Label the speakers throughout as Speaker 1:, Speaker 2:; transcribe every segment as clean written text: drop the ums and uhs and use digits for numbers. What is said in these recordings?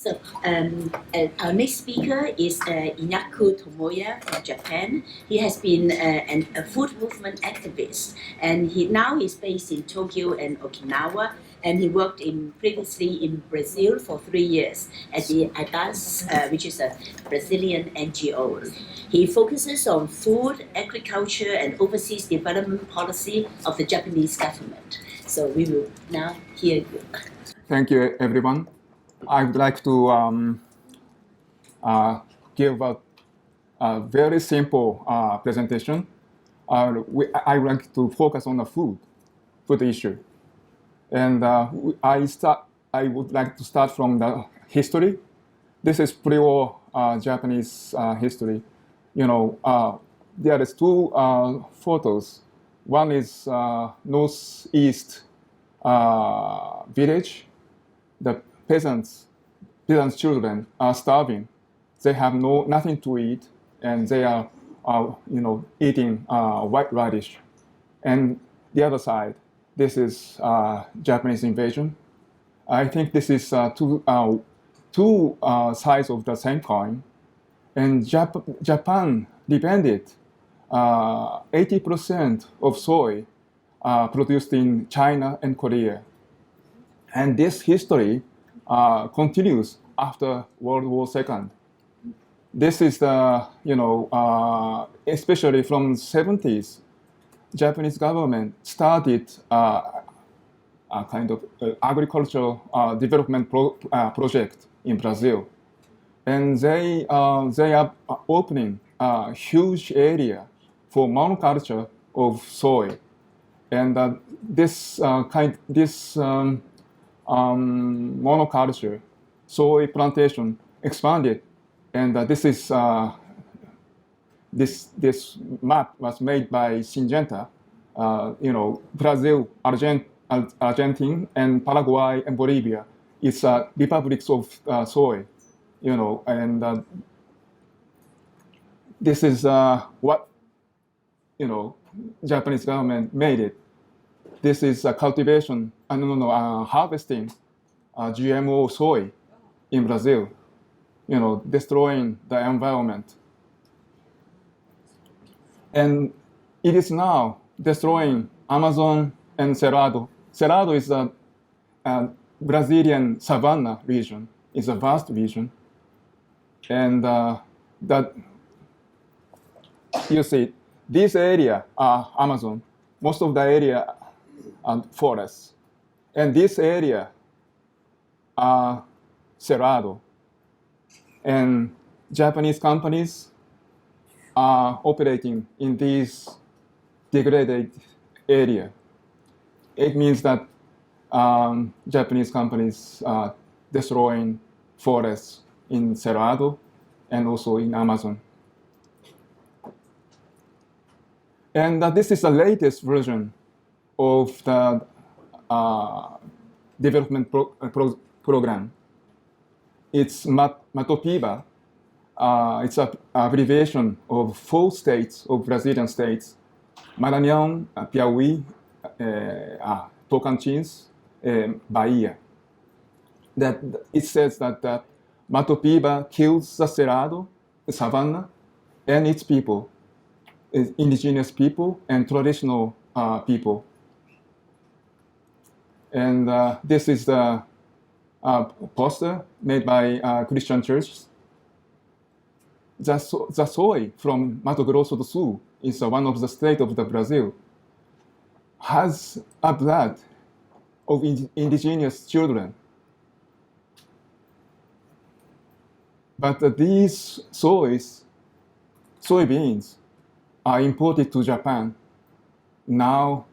Speaker 1: So our next speaker is INYAKU Tomoya from Japan. He has been a food movement activist, and he now is based in Tokyo and Okinawa. And he worked previously in Brazil for 3 years at the ADAS, which is a Brazilian NGO. He focuses on food, agriculture, and overseas development policy of the Japanese government. So we will now hear you.
Speaker 2: Thank you, everyone. I would like to give a very simple presentation. I would like to focus on the food issue. And I would like to start from the history. This is pre-war Japanese history. You know, there is two photos. One is northeast village. The peasants' children are starving. They have nothing to eat, and they are, eating white radish. And the other side, this is Japanese invasion. I think this is two sides of the same coin. And Japan depended 80% of soy produced in China and Korea. And this history continues after World War II. This is the, especially from the 70s, Japanese government started a kind of agricultural development project in Brazil. And they are opening a huge area for monoculture of soy. And this monoculture, soy plantation expanded, and this map was made by Syngenta. Brazil, Argentina, and Paraguay and Bolivia is republics of soy. And this is what Japanese government made it. This is cultivation, harvesting GMO soy in Brazil, destroying the environment. And it is now destroying Amazon and Cerrado. Cerrado is a Brazilian savanna region. It's a vast region. And that you see, this area are Amazon. Most of the area are forests. And this area are Cerrado. And Japanese companies are operating in this degraded area. It means that Japanese companies are destroying forests in Cerrado and also in Amazon. And this is the latest version of the development program. It's MATOPIBA. It's an abbreviation of 4 states, of Brazilian states: Maranhão, Piauí, Tocantins, Bahia. That it says that MATOPIBA kills the Cerrado, the savanna, and its people, indigenous people and traditional people. And this is the poster made by Christian churches. The soy from Mato Grosso do Sul is one of the states of the Brazil, has a blood of indigenous children. But these soybeans are imported to Japan. Now,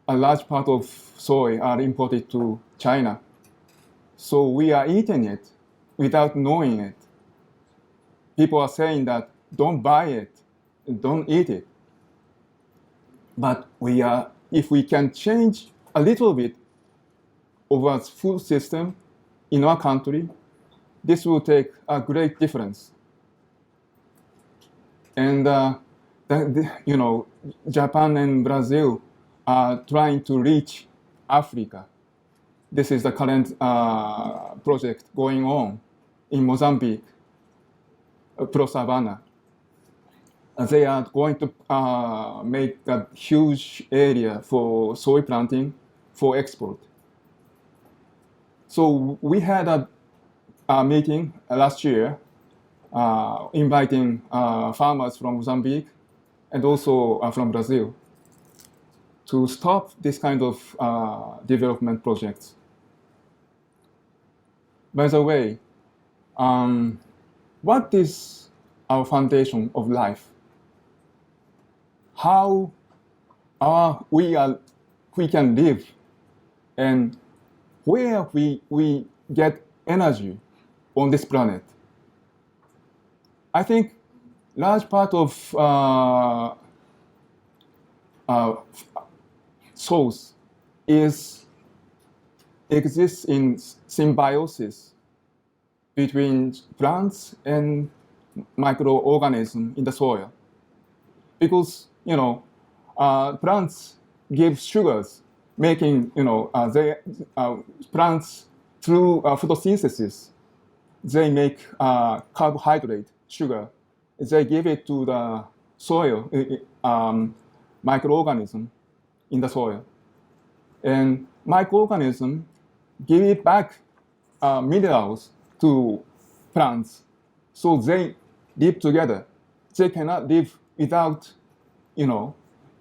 Speaker 2: a large part of soy are imported to China. So we are eating it without knowing it. People are saying that don't buy it, don't eat it. But if we can change a little bit of our food system in our country, this will take a great difference. And Japan and Brazil are trying to reach Africa. This is the current project going on in Mozambique, Pro Savannah. They are going to make a huge area for soy planting for export. So we had a meeting last year inviting farmers from Mozambique and also from Brazil to stop this kind of development projects. By the way, what is our foundation of life? How we can live, and where we get energy on this planet? I think large part of source exists in symbiosis between plants and microorganisms in the soil, because plants give sugars, making plants through photosynthesis, they make carbohydrate sugar. They give it to the soil microorganism in the soil, and microorganisms give it back minerals to plants, so they live together. They cannot live without,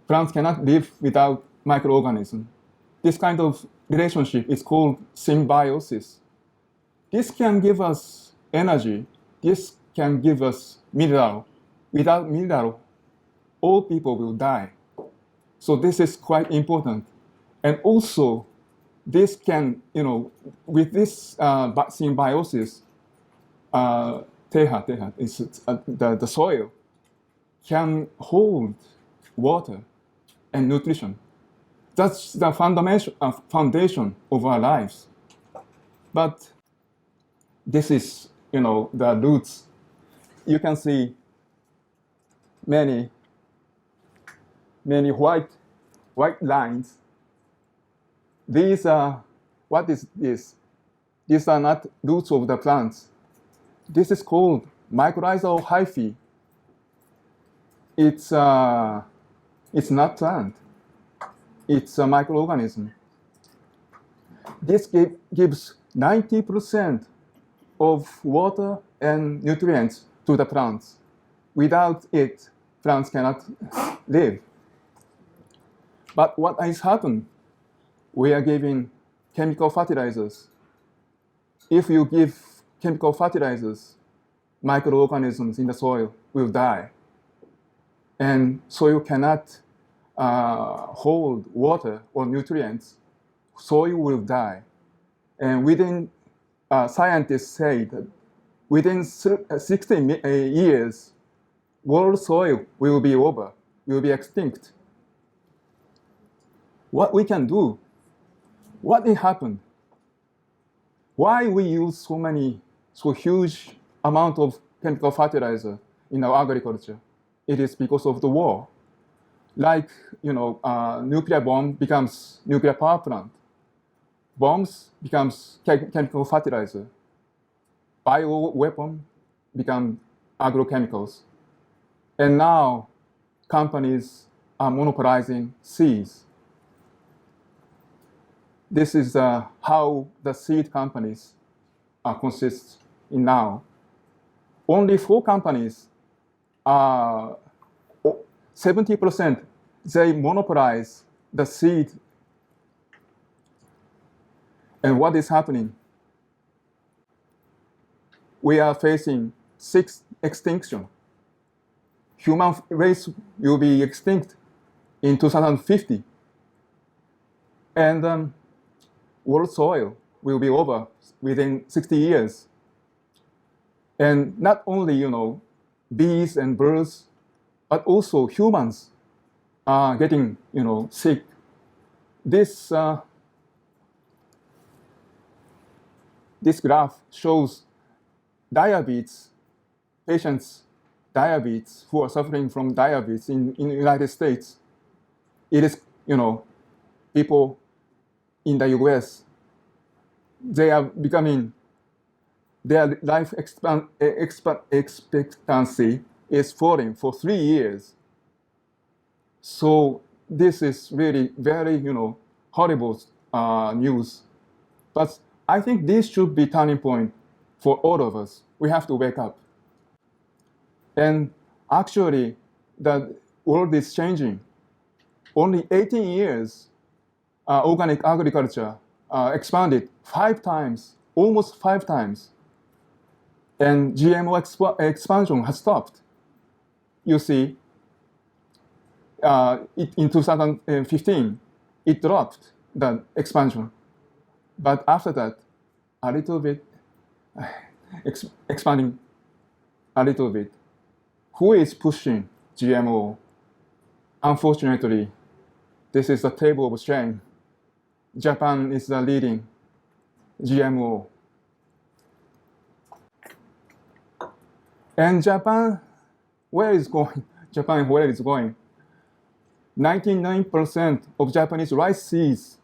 Speaker 2: plants cannot live without microorganisms. This kind of relationship is called symbiosis. This can give us energy. This can give us mineral. Without mineral, all people will die. So this is quite important. And also, this can, with this symbiosis, the soil can hold water and nutrition. That's the foundation of our lives. But this is, the roots. You can see many white lines. These are, what is this? These are not roots of the plants. This is called mycorrhizal hyphae. It's not plant. It's a microorganism. This gives 90% of water and nutrients to the plants. Without it, plants cannot live. But what has happened? We are giving chemical fertilizers. If you give chemical fertilizers, microorganisms in the soil will die. And soil cannot hold water or nutrients. Soil will die. And scientists say that within 60 years, world soil will be over, will be extinct. What we can do? What happened? Why we use so huge amount of chemical fertilizer in our agriculture? It is because of the war. Like, nuclear bomb becomes nuclear power plant. Bombs becomes chemical fertilizer. Bioweapon become agrochemicals. And now companies are monopolizing seeds. This is how the seed companies consist in now. Only 4 companies, 70%, they monopolize the seed. And what is happening? We are facing 6 extinction. Human race will be extinct in 2050. And world soil will be over within 60 years. And not only, bees and birds, but also humans are getting, sick. This graph shows patients diabetes who are suffering from diabetes in the United States. It is, people in the US, they are becoming, their life expectancy is falling for 3 years. So this is really very, horrible news. But I think this should be turning point for all of us. We have to wake up. And actually, the world is changing. Only 18 years, organic agriculture expanded 5 times, almost 5 times. And GMO expansion has stopped. You see, in 2015, it dropped the expansion. But after that, a little bit, expanding a little bit. Who is pushing GMO? Unfortunately, this is a table of shame. Japan is the leading GMO. And Japan, where is going? Japan, where is going? 99% of Japanese rice seeds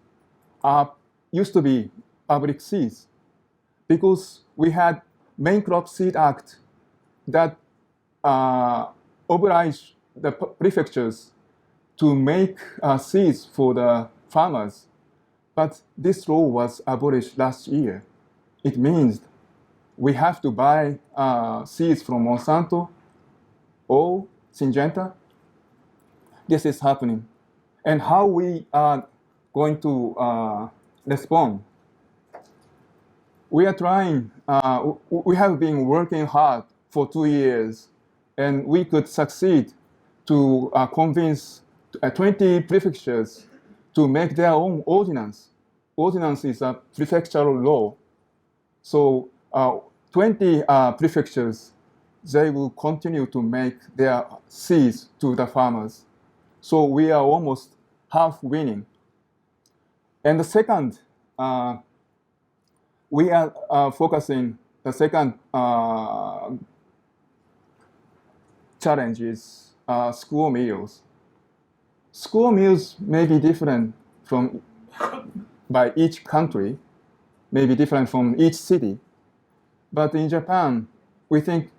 Speaker 2: used to be public seeds because we had Main Crop Seed Act that obliged the prefectures to make seeds for the farmers. But this law was abolished last year. It means we have to buy seeds from Monsanto or Syngenta. This is happening. And how we are going to respond? We are trying, we have been working hard for 2 years, and we could succeed to convince 20 prefectures to make their own ordinance. Ordinance is a prefectural law. So 20 prefectures, they will continue to make their seeds to the farmers. So we are almost half winning. And the second, we are focusing, the second challenge is school meals. School meals may be different by each country, may be different from each city. But in Japan, we think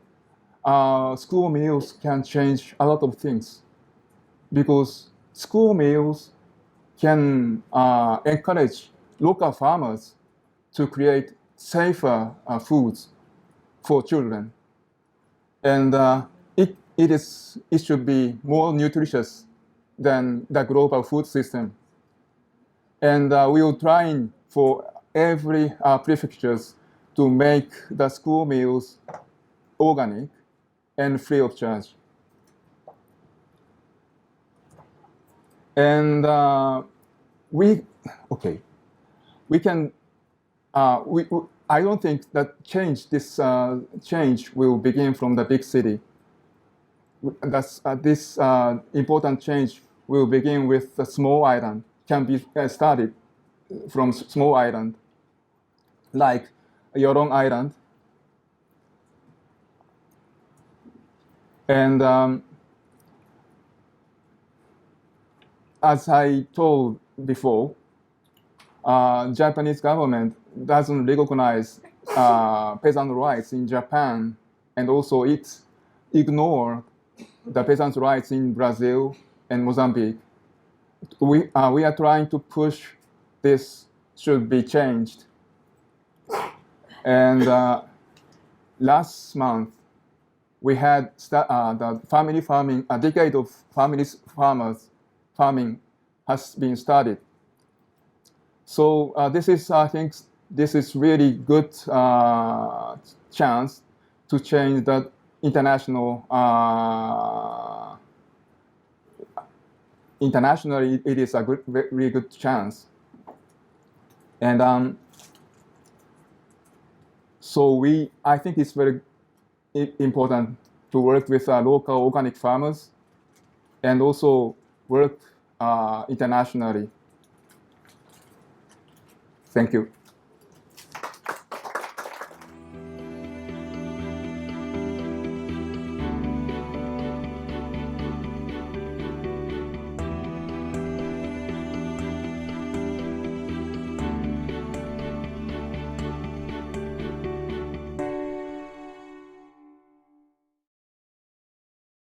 Speaker 2: school meals can change a lot of things because school meals can encourage local farmers to create safer foods for children. And it should be more nutritious than the global food system. And we will try for every prefectures to make the school meals organic and free of charge. And we can, I don't think that this change will begin from the big city. This important change will begin with the small island, can be started from small island, like Yorong Island. And as I told before, Japanese government doesn't recognize peasant rights in Japan, and also it ignores the peasant rights in Brazil and Mozambique. We are trying to push this should be changed. And last month, we had the family farming, a decade of farming has been started. So this is, I think, this is really good chance to change the international. Internationally, it is a very good chance. And so I think it's very important to work with local organic farmers and also work internationally. Thank you.